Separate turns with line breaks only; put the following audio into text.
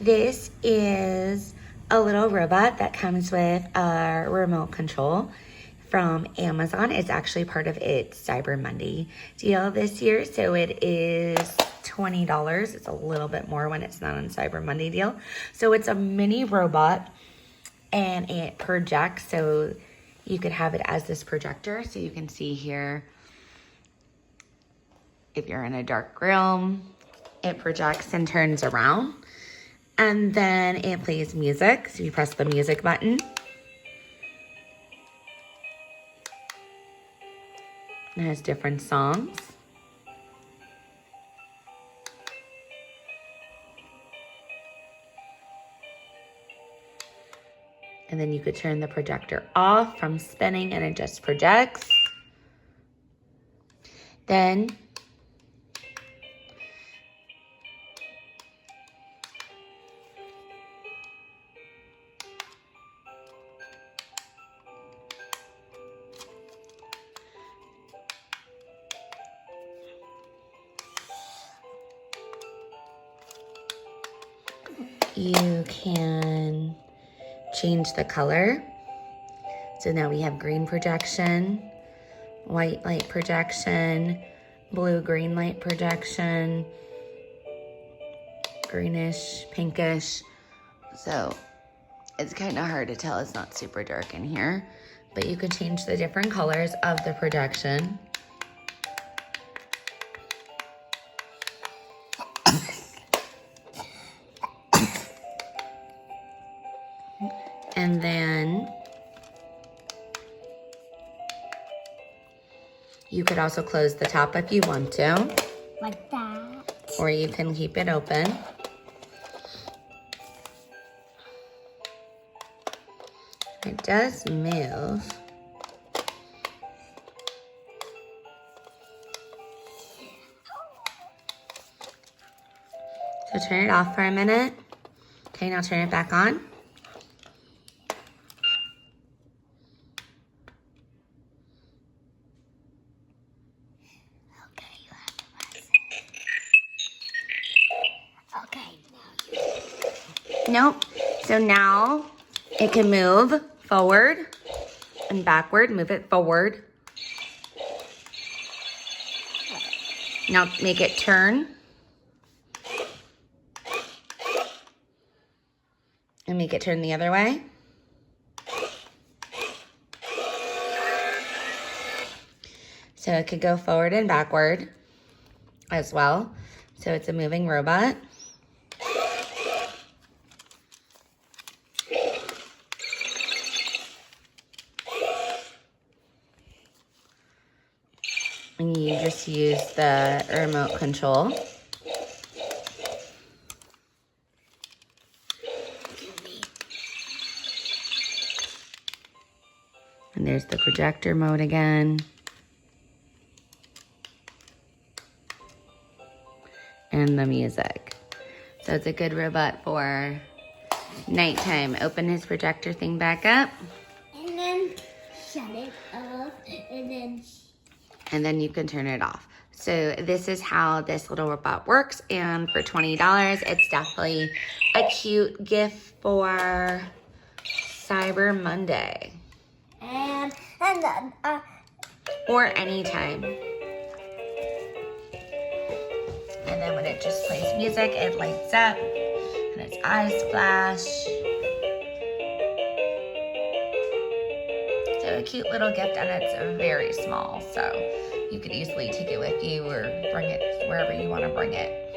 This is a little robot that comes with a remote control from Amazon. It's actually part of its Cyber Monday deal this year. So it is $20. It's a little bit more when it's not on Cyber Monday deal. So it's a mini robot and it projects. So you could have it as this projector. So you can see here, if you're in a dark room, it projects and turns around. And then it plays music. So you press the music button. It has different songs. And then you could turn the projector off from spinning and it just projects. Then you can change the color. So now we have green projection, white light projection, blue-green light projection, greenish, pinkish. So it's kind of hard to tell. It's not super dark in here, but you can change the different colors of the projection. And then you could also close the top if you want to.
Like that.
Or you can keep it open. It does move. So turn it off for a minute. Okay, now turn it back on. Nope. So now it can move forward and backward. Move it forward. Now make it turn. And make it turn the other way. So it could go forward and backward as well. So it's a moving robot. And you just use the remote control. And there's the projector mode again. And the music. So it's a good robot for nighttime. Open his projector thing back up.
And then shut it off. And then
you can turn it off. So this is how this little robot works. And for $20, it's definitely a cute gift for Cyber Monday. Or anytime. And then when it just plays music, it lights up and its eyes flash. So a cute little gift, and it's very small. So you could easily take it with you or bring it wherever you want to bring it.